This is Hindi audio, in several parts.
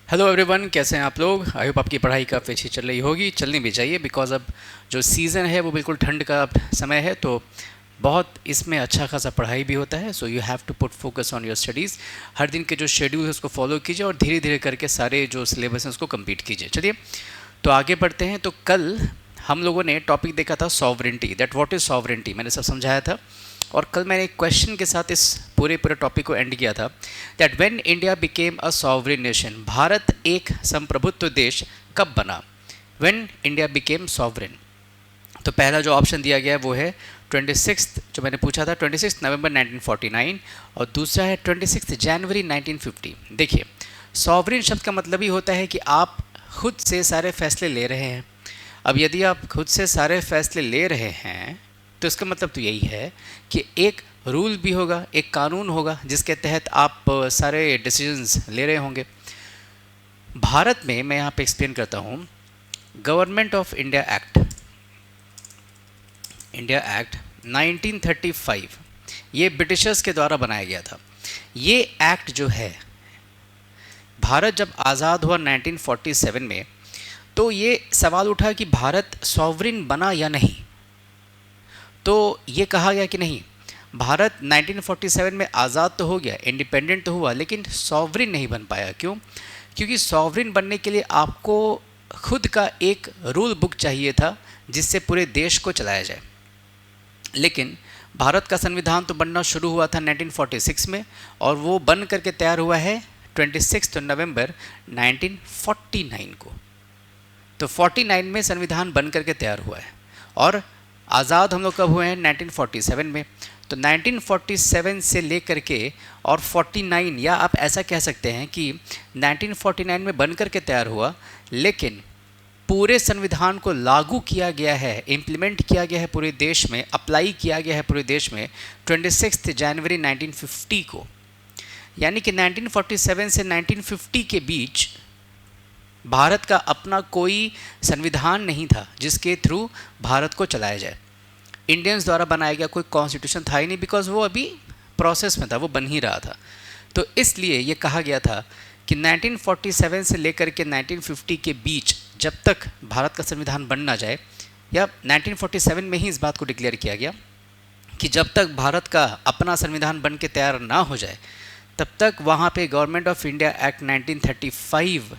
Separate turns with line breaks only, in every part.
हेलो एवरीवन, कैसे हैं आप लोग। आई होप आपकी पढ़ाई काफ़ी अच्छी चल रही होगी, चलनी भी चाहिए बिकॉज अब जो सीज़न है वो बिल्कुल ठंड का समय है, तो बहुत इसमें अच्छा खासा पढ़ाई भी होता है। So you have to put focus on your studies. हर दिन के जो शेड्यूल है उसको फॉलो कीजिए और धीरे धीरे करके सारे जो सिलेबस हैं उसको कंप्लीट कीजिए। चलिए तो आगे बढ़ते हैं। तो कल हम लोगों ने टॉपिक देखा था sovereignty, that what is sovereignty, मैंने सब समझाया था। और कल मैंने एक क्वेश्चन के साथ इस पूरे टॉपिक को एंड किया था, that when India became a sovereign nation, Bharat एक संप्रभुत्व देश कब बना। व्हेन इंडिया बिकेम सॉवरेन, तो पहला जो ऑप्शन दिया गया है वो है 26, जो मैंने पूछा था 26 नवंबर 1949, और दूसरा है 26 जनवरी 1950। देखिए, सॉवरेन शब्द का मतलब ही होता है कि आप खुद से सारे फैसले ले रहे हैं। अब यदि आप खुद से सारे फैसले ले रहे हैं तो इसका मतलब तो यही है कि एक रूल भी होगा, एक कानून होगा जिसके तहत आप सारे डिसीजंस ले रहे होंगे। भारत में मैं यहाँ पे एक्सप्लेन करता हूँ। Government of India act, India act 1935, ये ब्रिटिशर्स के द्वारा बनाया गया था। ये एक्ट जो है, भारत जब आज़ाद हुआ 1947 में, तो ये सवाल उठा कि भारत सॉवरिन बना या नहीं। तो ये कहा गया कि नहीं, भारत 1947 में आज़ाद तो हो गया, इंडिपेंडेंट तो हुआ, लेकिन सॉवरिन नहीं बन पाया। क्यों? क्योंकि सॉवरिन बनने के लिए आपको खुद का एक रूल बुक चाहिए था जिससे पूरे देश को चलाया जाए। लेकिन भारत का संविधान तो बनना शुरू हुआ था 1946 में, और वो बन करके तैयार हुआ है 26 नवंबर 1949 को। तो 49 में संविधान बन करके तैयार हुआ है, और आज़ाद हम लोग कब हुए हैं? 1947 में। तो 1947 से लेकर के और 49, या आप ऐसा कह सकते हैं कि 1949 में बन करके तैयार हुआ, लेकिन पूरे संविधान को लागू किया गया है, इम्प्लीमेंट किया गया है पूरे देश में, अप्लाई किया गया है पूरे देश में 26 जनवरी 1950 को। यानी कि 1947 से 1950 के बीच भारत का अपना कोई संविधान नहीं था जिसके थ्रू भारत को चलाया जाए। इंडियंस द्वारा बनाया गया कोई कॉन्स्टिट्यूशन था ही नहीं, बिकॉज वो अभी प्रोसेस में था, वो बन ही रहा था। तो इसलिए ये कहा गया था कि 1947 से लेकर के 1950 के बीच जब तक भारत का संविधान बन ना जाए, या 1947 में ही इस बात को डिक्लेयर किया गया कि जब तक भारत का अपना संविधान बन के तैयार ना हो जाए, तब तक वहाँ पे गवर्नमेंट ऑफ इंडिया एक्ट 1935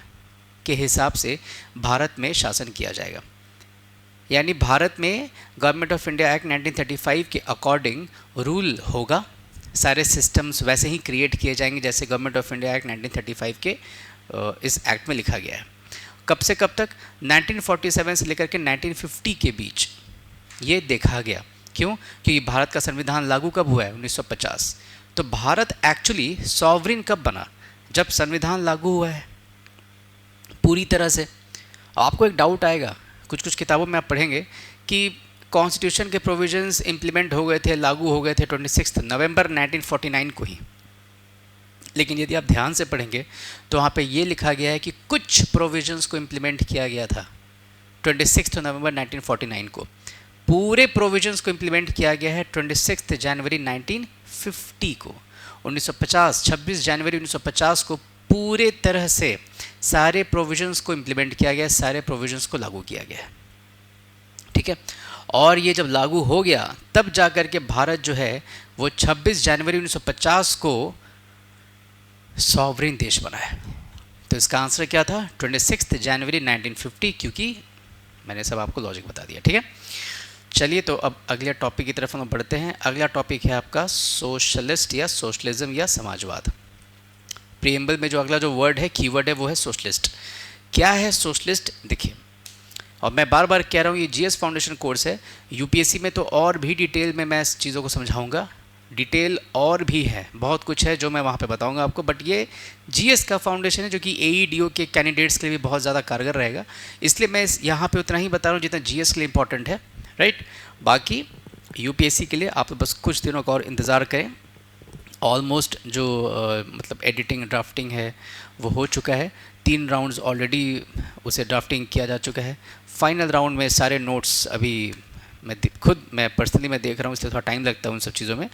के हिसाब से भारत में शासन किया जाएगा। यानी भारत में गवर्नमेंट ऑफ इंडिया एक्ट 1935 के अकॉर्डिंग रूल होगा, सारे सिस्टम्स वैसे ही क्रिएट किए जाएंगे जैसे गवर्नमेंट ऑफ इंडिया एक्ट 1935 के इस एक्ट में लिखा गया है। कब से कब तक? 1947 से लेकर के 1950 के बीच ये देखा गया। क्यों? क्योंकि भारत का संविधान लागू कब हुआ है? 1950। तो भारत एक्चुअली सॉवरिन कब बना? जब संविधान लागू हुआ है पूरी तरह से। आपको एक डाउट आएगा, कुछ कुछ किताबों में आप पढ़ेंगे कि कॉन्स्टिट्यूशन के प्रोविजंस इंप्लीमेंट हो गए थे, लागू हो गए थे 26 नवंबर 1949 को ही। लेकिन यदि आप ध्यान से पढ़ेंगे तो वहाँ पे ये लिखा गया है कि कुछ प्रोविजंस को इंप्लीमेंट किया गया था 26 नवंबर 1949 को। पूरे प्रोविजंस को इंप्लीमेंट किया गया है 26 जनवरी 1950 को। 1950, 26 जनवरी 1950 को पूरे तरह से सारे प्रोविजंस को इंप्लीमेंट किया गया, सारे प्रोविजंस को लागू किया गया है। ठीक है। और ये जब लागू हो गया तब जाकर के भारत जो है वो 26 जनवरी 1950 को सॉवरेन देश बना है। तो इसका आंसर क्या था? 26 जनवरी 1950, क्योंकि मैंने सब आपको लॉजिक बता दिया। ठीक है। चलिए तो अब अगले टॉपिक की तरफ हम बढ़ते हैं। अगला टॉपिक है आपका सोशलिस्ट या सोशलिज्म या समाजवाद। प्रीएम्बल में जो अगला जो वर्ड है, कीवर्ड है, वो है सोशलिस्ट। क्या है सोशलिस्ट? देखिए, और मैं बार बार कह रहा हूँ ये जीएस फाउंडेशन कोर्स है। यूपीएससी में तो और भी डिटेल में मैं इस चीज़ों को समझाऊंगा, डिटेल और भी है, बहुत कुछ है जो मैं वहाँ पे बताऊंगा आपको। बट ये जीएस का फाउंडेशन है जो कि एईडीओ के कैंडिडेट्स के लिए भी बहुत ज़्यादा कारगर रहेगा, इसलिए मैं यहाँ पे उतना ही बता रहा हूँ जितना जीएस के लिए इंपॉर्टेंट है। राइट। बाकी यूपीएससी के लिए आप बस कुछ दिनों का और इंतज़ार करें। ऑलमोस्ट जो मतलब एडिटिंग ड्राफ्टिंग है वो हो चुका है। 3 राउंड्स ऑलरेडी उसे ड्राफ्टिंग किया जा चुका है। फाइनल राउंड में सारे नोट्स अभी मैं पर्सनली मैं देख रहा हूँ, इसलिए थोड़ा टाइम लगता है उन सब चीज़ों में।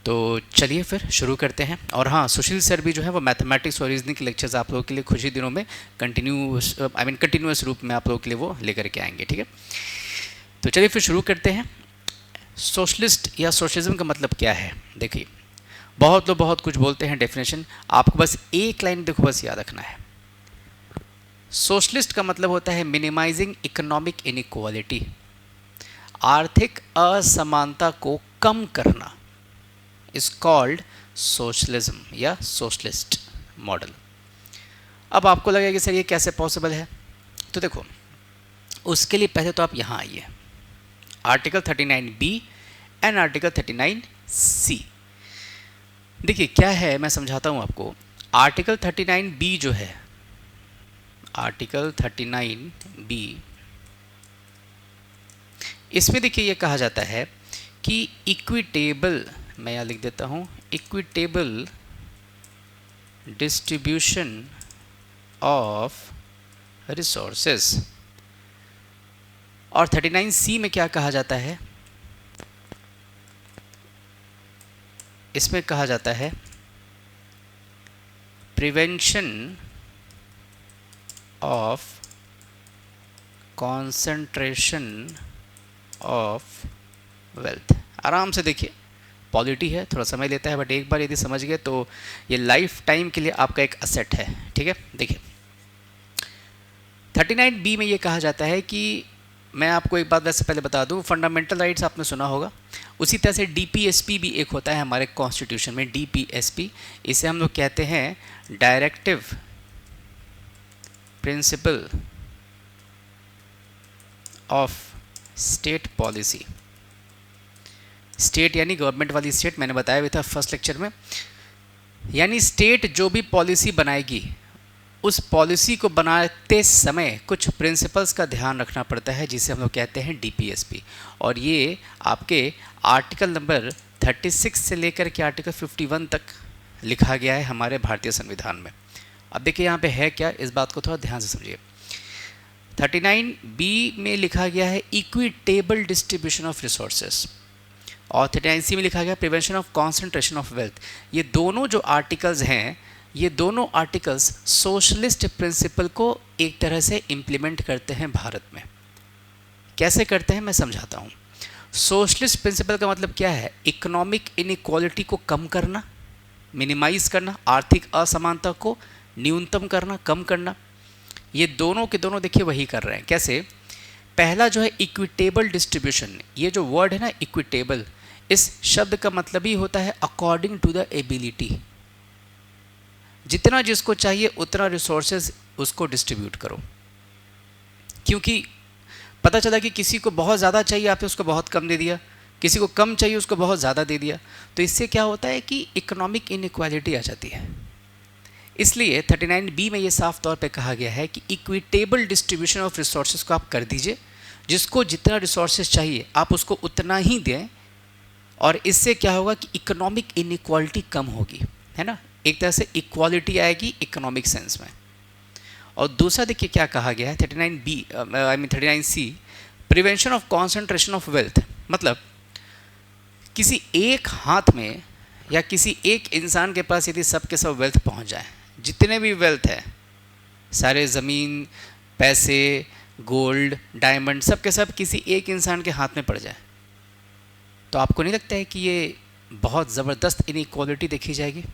तो चलिए फिर शुरू करते हैं। और हाँ, सुशील सर भी जो है वो मैथमेटिक्स और रीजनिंग के लेक्चर्स आप लोगों के लिए कुछ ही दिनों में कंटिन्यूअस रूप में आप लोगों के लिए वो लेकर के आएंगे, ठीक है। तो चलिए फिर शुरू करते हैं। सोशलिस्ट या सोशलिज्म का मतलब क्या है? देखिए, बहुत लोग बहुत कुछ बोलते हैं डेफिनेशन, आपको बस एक लाइन देखो बस याद रखना है। सोशलिस्ट का मतलब होता है मिनिमाइजिंग इकोनॉमिक इनइक्वालिटी, आर्थिक असमानता को कम करना, इज कॉल्ड सोशलिज्म या सोशलिस्ट मॉडल। अब आपको लगेगा कि सर ये कैसे पॉसिबल है? तो देखो, उसके लिए पहले तो आप यहाँ आइए, article 39B and article 39C। देखिए क्या है, मैं समझाता हूँ आपको। आर्टिकल 39B जो है, आर्टिकल 39B, इसमें देखिए ये कहा जाता है कि इक्विटेबल, मैं यहाँ लिख देता हूँ, इक्विटेबल डिस्ट्रीब्यूशन ऑफ रिसोर्सेस। और 39C में क्या कहा जाता है? इसमें कहा जाता है prevention of concentration of wealth. आराम से देखिए, पॉलिटी है, थोड़ा समय लेता है, बट एक बार यदि समझ गए तो ये लाइफ टाइम के लिए आपका एक असेट है, ठीक है। देखिए 39B में ये कहा जाता है कि, मैं आपको एक बात वैसे पहले बता दूं, फंडामेंटल राइट्स आपने सुना होगा, उसी तरह से DPSP भी एक होता है हमारे कॉन्स्टिट्यूशन में, DPSP। इसे हम लोग कहते हैं directive principle of state policy. State यानी गवर्नमेंट वाली स्टेट, मैंने बताया भी था फर्स्ट लेक्चर में। यानी स्टेट जो भी पॉलिसी बनाएगी, उस पॉलिसी को बनाते समय कुछ प्रिंसिपल्स का ध्यान रखना पड़ता है, जिसे हम लोग कहते हैं DPSP। और ये आपके आर्टिकल नंबर 36 से लेकर के आर्टिकल 51 तक लिखा गया है हमारे भारतीय संविधान में। अब देखिए यहाँ पे है क्या, इस बात को थोड़ा ध्यान से समझिए। 39B में लिखा गया है इक्विटेबल डिस्ट्रीब्यूशन ऑफ रिसोर्सेस, और 39C में लिखा गया prevention of concentration of wealth. ये दोनों जो आर्टिकल्स हैं, ये दोनों आर्टिकल्स सोशलिस्ट प्रिंसिपल को एक तरह से इम्प्लीमेंट करते हैं भारत में। कैसे करते हैं मैं समझाता हूँ। सोशलिस्ट प्रिंसिपल का मतलब क्या है? इकोनॉमिक इनइक्वालिटी को कम करना, मिनिमाइज करना, आर्थिक असमानता को न्यूनतम करना, कम करना। ये दोनों के दोनों देखिए वही कर रहे हैं। कैसे? पहला जो है इक्विटेबल डिस्ट्रीब्यूशन। ये जो वर्ड है ना इक्विटेबल, इस शब्द का मतलब ही होता है अकॉर्डिंग टू द एबिलिटी। जितना जिसको चाहिए उतना रिसोर्सेज उसको डिस्ट्रीब्यूट करो। क्योंकि पता चला कि किसी को बहुत ज़्यादा चाहिए, आपने उसको बहुत कम दे दिया, किसी को कम चाहिए उसको बहुत ज़्यादा दे दिया, तो इससे क्या होता है कि इकोनॉमिक इनइक्वालिटी आ जाती है। इसलिए 39B में ये साफ तौर पे कहा गया है कि इक्विटेबल डिस्ट्रीब्यूशन ऑफ रिसोर्सेज को आप कर दीजिए, जिसको जितना रिसोर्सेज चाहिए आप उसको उतना ही दें, और इससे क्या होगा कि इकोनॉमिक इनइक्वालिटी कम होगी, है ना। एक तरह से इक्वालिटी आएगी इकोनॉमिक सेंस में। और दूसरा देखिए क्या कहा गया है 39C, prevention of concentration of wealth. मतलब किसी एक हाथ में या किसी एक इंसान के पास यदि सब के सब वेल्थ पहुंच जाए, जितने भी वेल्थ है, सारे ज़मीन, पैसे, गोल्ड, डायमंड, सब के सब किसी एक इंसान के हाथ में पड़ जाए, तो आपको नहीं लगता है कि ये बहुत ज़बरदस्त इनइक्वालिटी देखी जाएगी?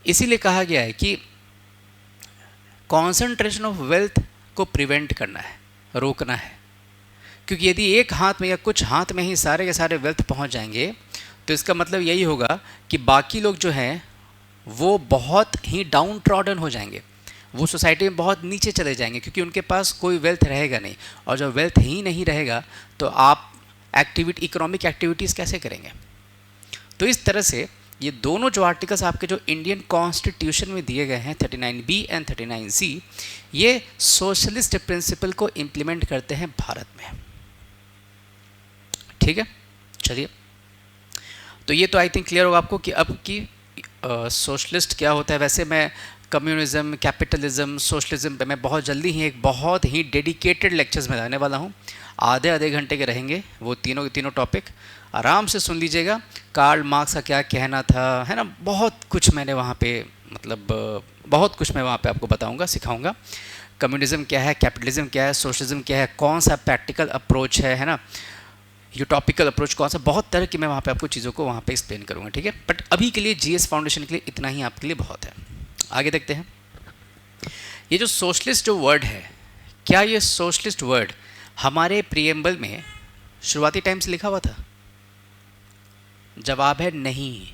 इसीलिए कहा गया है कि कॉन्सेंट्रेशन ऑफ वेल्थ को प्रिवेंट करना है, रोकना है। क्योंकि यदि एक हाथ में या कुछ हाथ में ही सारे के सारे वेल्थ पहुंच जाएंगे, तो इसका मतलब यही होगा कि बाकी लोग जो हैं वो बहुत ही डाउन ट्रॉडन हो जाएंगे, वो सोसाइटी में बहुत नीचे चले जाएंगे, क्योंकि उनके पास कोई वेल्थ रहेगा नहीं। और जब वेल्थ ही नहीं रहेगा तो आप इकोनॉमिक एक्टिविटीज़ कैसे करेंगे? तो इस तरह से ये दोनों जो आर्टिकल्स आपके जो इंडियन कॉन्स्टिट्यूशन में दिए गए हैं 39B एंड 39C, ये सोशलिस्ट प्रिंसिपल को इम्प्लीमेंट करते हैं भारत में। ठीक है, चलिए, तो ये तो आई थिंक क्लियर होगा आपको कि अब की सोशलिस्ट क्या होता है। वैसे मैं कम्युनिज्म, कैपिटलिज्म, सोशलिज्म पे मैं बहुत जल्दी ही एक बहुत ही डेडिकेटेड लेक्चर्स में लाने वाला हूँ। आधे घंटे के रहेंगे वो तीनों के तीनों टॉपिक, आराम से सुन लीजिएगा, कार्ल मार्क्स का क्या कहना था, है ना, बहुत कुछ मैंने वहाँ पे मतलब बहुत कुछ मैं वहाँ पे आपको बताऊँगा, सिखाऊँगा। कम्युनिज्म क्या है, कैपिटलिज्म क्या है, सोशलिज्म क्या है, कौन सा प्रैक्टिकल अप्रोच है ना, यूटॉपिकल अप्रोच कौन सा, बहुत तरह की मैं वहाँ पे आपको चीज़ों को वहाँ पे एक्सप्लेन करूँगा, ठीक है। बट अभी के लिए जीएस फाउंडेशन के लिए इतना ही आपके लिए बहुत है। आगे देखते हैं। ये जो सोशलिस्ट जो वर्ड है, क्या ये सोशलिस्ट वर्ड हमारे प्रीएम्बल में शुरुआती टाइम से लिखा हुआ था? जवाब है नहीं।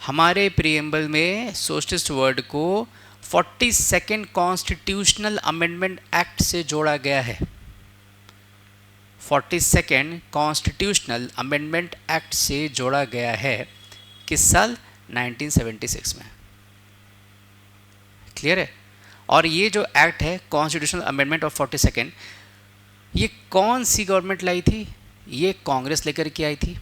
हमारे प्रीएम्बल में सोशलिस्ट वर्ड को 42nd कॉन्स्टिट्यूशनल अमेंडमेंट एक्ट से जोड़ा गया है। 42nd कॉन्स्टिट्यूशनल अमेंडमेंट एक्ट से जोड़ा गया है। किस साल? 1976 में। क्लियर है? और ये जो एक्ट है कॉन्स्टिट्यूशनल अमेंडमेंट ऑफ 42nd, ये कौन सी गवर्नमेंट लाई थी? ये कांग्रेस लेकर के आई थी।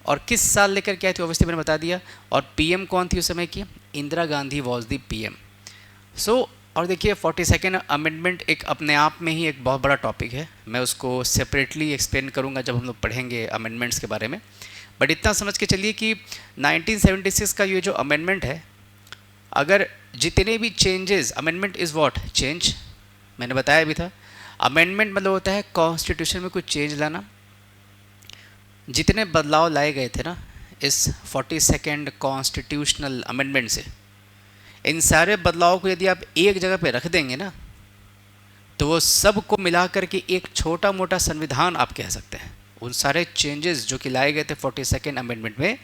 और किस साल लेकर के आई थी? ऑब्वियसली मैंने बता दिया। और पीएम कौन थी उस समय की? Indira Gandhi was the PM. So और देखिए 42nd अमेंडमेंट एक अपने आप में ही एक बहुत बड़ा टॉपिक है। मैं उसको सेपरेटली एक्सप्लेन करूंगा जब हम लोग पढ़ेंगे अमेंडमेंट्स के बारे में। बट इतना समझ के चलिए कि 1976 का ये जो अमेंडमेंट है, अगर जितने भी changes, amendment is what? Change. मैंने बताया भी था, अमेंडमेंट मतलब होता है कॉन्स्टिट्यूशन में कुछ चेंज लाना। जितने बदलाव लाए गए थे ना इस 42nd कॉन्स्टिट्यूशनल अमेंडमेंट से, इन सारे बदलावों को यदि आप एक जगह पे रख देंगे ना, तो वो सब को मिला करके एक छोटा मोटा संविधान आप कह सकते हैं। उन सारे चेंजेस जो कि लाए गए थे 42nd अमेंडमेंट में,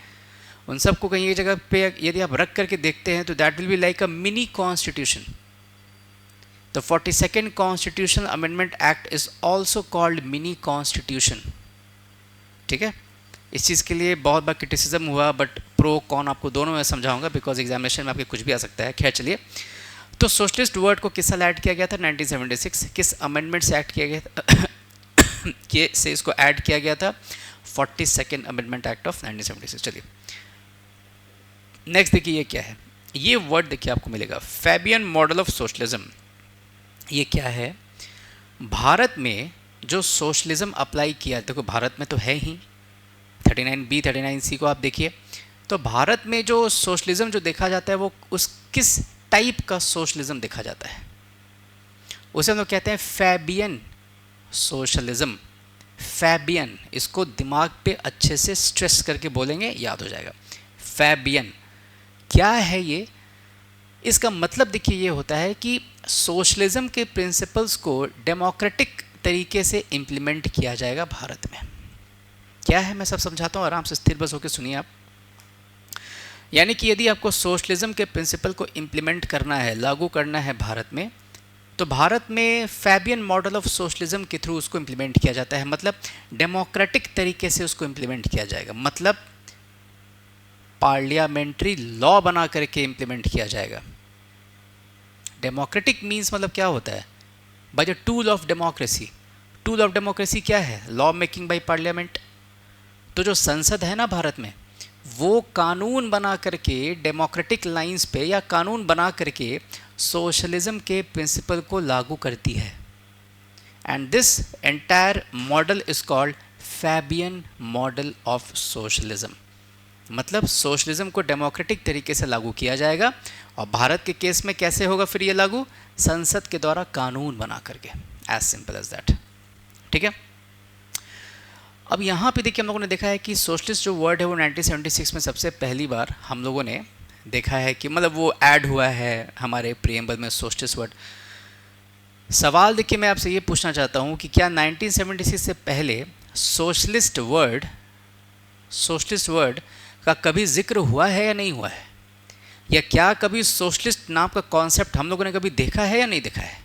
उन सब को कहीं एक जगह पे यदि आप रख करके देखते हैं तो that will be like a mini constitution. तो 42nd constitutional amendment act is also called mini constitution. ठीक है, इस चीज़ के लिए बहुत बार क्रिटिसिज्म हुआ, बट प्रो कॉन आपको दोनों में समझाऊंगा, बिकॉज एग्जामिनेशन में आपके कुछ भी आ सकता है। खैर चलिए, तो सोशलिस्ट वर्ड को किस साल ऐड किया गया था? 1976। किस अमेंडमेंट से ऐड किया गया था? के से इसको ऐड किया गया था? 42nd amendment act of 1976। चलिए नेक्स्ट देखिए, ये क्या है? ये वर्ड देखिए आपको मिलेगा, फैबियन मॉडल ऑफ सोशलिज्म। ये क्या है? भारत में जो सोशलिज्म अप्लाई किया, देखो भारत में तो है ही 39B 39C को आप देखिए, तो भारत में जो सोशलिज्म जो देखा जाता है वो उस किस टाइप का सोशलिज्म देखा जाता है? उसे हम लोग कहते हैं फैबियन सोशलिज्म। फैबियन, इसको दिमाग पे अच्छे से स्ट्रेस करके बोलेंगे, याद हो जाएगा। फैबियन क्या है ये? इसका मतलब देखिए ये होता है कि सोशलिज्म के प्रिंसिपल्स को डेमोक्रेटिक तरीके से इम्प्लीमेंट किया जाएगा भारत में। क्या है मैं सब समझाता हूँ, आराम से स्थिर बस होकर सुनिए आप। यानी कि यदि आपको सोशलिज्म के प्रिंसिपल को इम्प्लीमेंट करना है, लागू करना है भारत में, तो भारत में फैबियन मॉडल ऑफ सोशलिज्म के थ्रू उसको इम्प्लीमेंट किया जाता है। मतलब डेमोक्रेटिक तरीके से उसको इम्प्लीमेंट किया जाएगा, मतलब पार्लियामेंट्री लॉ बना करके इम्प्लीमेंट किया जाएगा। डेमोक्रेटिक मीन्स मतलब क्या होता है? By the tool of democracy. Tool of democracy क्या है? Law making by parliament. तो जो संसद है ना भारत में, वो कानून बना करके डेमोक्रेटिक लाइंस पे या कानून बना करके सोशलिज्म के प्रिंसिपल को लागू करती है। And this entire model is called Fabian model of socialism. मतलब सोशलिज्म को डेमोक्रेटिक तरीके से लागू किया जाएगा, और भारत के केस में कैसे होगा फिर ये लागू? संसद के द्वारा कानून बना करके, एज सिंपल एज दैट। ठीक है, अब यहाँ पे देखिए हम लोगों ने देखा है कि सोशलिस्ट जो वर्ड है वो 1976 में सबसे पहली बार हम लोगों ने देखा है कि मतलब वो ऐड हुआ है हमारे प्रीएम्बल में सोशलिस्ट वर्ड। सवाल देखिए मैं आपसे ये पूछना चाहता हूँ कि क्या 1976 से पहले सोशलिस्ट वर्ड का कभी जिक्र हुआ है या नहीं हुआ है? या क्या कभी सोशलिस्ट नाम का कॉन्सेप्ट हम लोगों ने कभी देखा है या नहीं देखा है?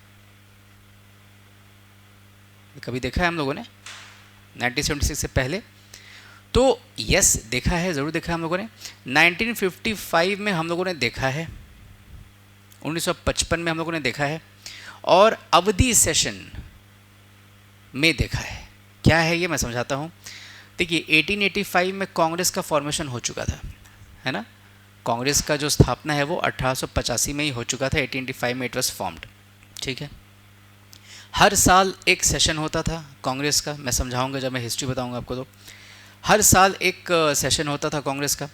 कभी देखा है हम लोगों ने 1976 से पहले? तो यस, देखा है, ज़रूर देखा है हम लोगों ने। 1955 में हम लोगों ने देखा है, 1955 में हम लोगों ने देखा है, और अवधि सेशन में देखा है। क्या है ये मैं समझाता हूँ। देखिए 1885 में कांग्रेस का फॉर्मेशन हो चुका था, है ना। कांग्रेस का जो स्थापना है वो 1885 में ही हो चुका था। 1885 में इट वॉज फॉर्म्ड। ठीक है, हर साल एक सेशन होता था कांग्रेस का, मैं समझाऊंगा जब मैं हिस्ट्री बताऊंगा आपको। तो हर साल एक सेशन होता था कांग्रेस का।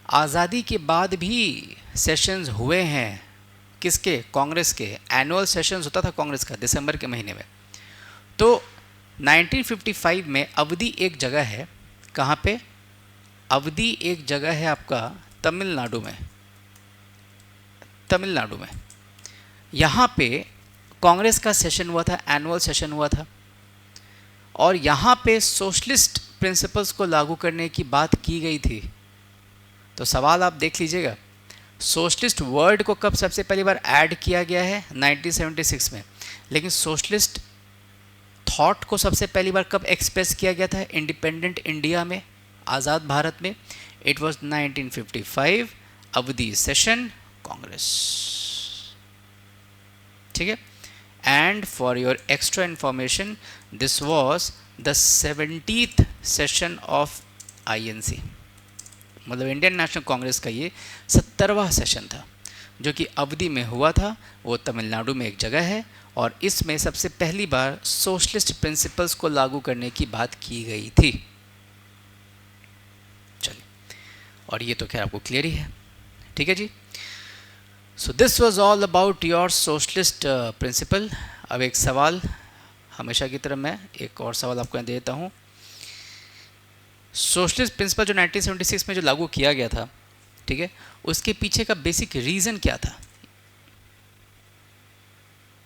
आज़ादी के बाद भी सेशंस हुए हैं किसके? कांग्रेस के। एनुअल सेशंस होता था कांग्रेस का दिसंबर के महीने में। तो 1955 में अवधि एक जगह है, कहाँ पे? अवधि एक जगह है आपका तमिलनाडु में, तमिलनाडु में। यहाँ पे कांग्रेस का सेशन हुआ था, एनुअल सेशन हुआ था, और यहाँ पे सोशलिस्ट प्रिंसिपल्स को लागू करने की बात की गई थी। तो सवाल आप देख लीजिएगा, सोशलिस्ट वर्ड को कब सबसे पहली बार ऐड किया गया है? 1976 में। लेकिन सोशलिस्ट थॉट को सबसे पहली बार कब एक्सप्रेस किया गया था इंडिपेंडेंट इंडिया में, आज़ाद भारत में? इट वॉज 1955 अवधि सेशन कांग्रेस। ठीक है। And for your extra information, this was the 70th session of INC, मतलब इंडियन नेशनल कांग्रेस का ये 70वां सेशन था जो कि अवधि में हुआ था। वो तमिलनाडु में एक जगह है, और इसमें सबसे पहली बार सोशलिस्ट प्रिंसिपल्स को लागू करने की बात की गई थी। चलिए, और ये तो खैर आपको क्लियर ही है। ठीक है जी। So this was all about your socialist principle. अब एक सवाल, हमेशा की तरह मैं एक और सवाल आपको दे देता हूँ। सोशलिस्ट प्रिंसिपल जो 1976 में जो लागू किया गया था, ठीक है, उसके पीछे का बेसिक रीज़न क्या था?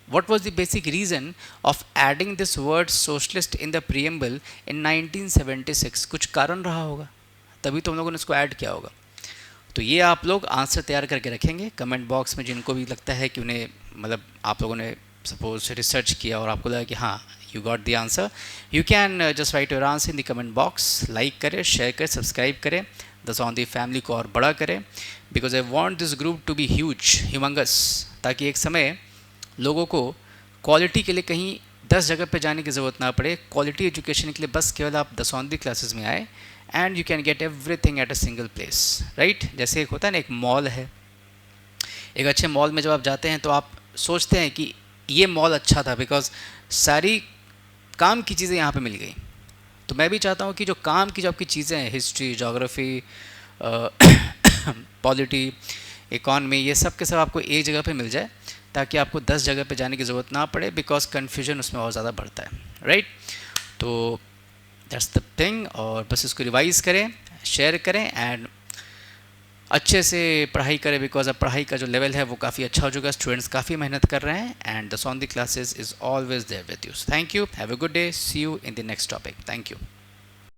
What was the basic reason of adding this word socialist in the preamble in 1976? कुछ कारण रहा होगा, तभी तो हम लोगों ने इसको ऐड किया होगा। तो ये आप लोग आंसर तैयार करके रखेंगे कमेंट बॉक्स में, जिनको भी लगता है कि उन्हें, मतलब आप लोगों ने सपोज रिसर्च किया और आपको लगा कि हाँ you got the answer, you can just write your answer in the comment box. Like करें, शेयर करें, सब्सक्राइब करें, दसौंधी फैमिली को और बड़ा करें, because I want this group to be huge, humongous, ताकि एक समय लोगों को क्वालिटी के लिए कहीं 10 जगह पे जाने की ज़रूरत ना पड़े। क्वालिटी एजुकेशन के लिए बस केवल आप दसौंधी क्लासेस में आए, and you can get everything at a single place, right. जैसे एक होता है ना, एक मॉल है, एक अच्छे मॉल में जब आप जाते हैं तो आप सोचते हैं कि ये मॉल अच्छा था बिकॉज सारी काम की चीज़ें यहाँ पे मिल गई। तो मैं भी चाहता हूँ कि जो काम की जो आपकी चीज़ें हैं, हिस्ट्री, जोग्राफी, पॉलिटी, इकॉनमी, ये सब के सब आपको एक जगह पे मिल जाए, ताकि आपको 10 जगह पे जाने की ज़रूरत ना पड़े, बिकॉज कन्फ्यूजन उसमें और ज़्यादा बढ़ता है, राइट। तो दैट्स द थिंग, और बस इसको रिवाइज़ करें, शेयर करें, एंड अच्छे से पढ़ाई करें, बिकॉज अब पढ़ाई का जो लेवल है वो काफ़ी अच्छा हो चुका है, स्टूडेंट्स काफ़ी मेहनत कर रहे हैं, and the on the classes is always there with you. Thank you, have a good day, see you in the next topic. Thank you.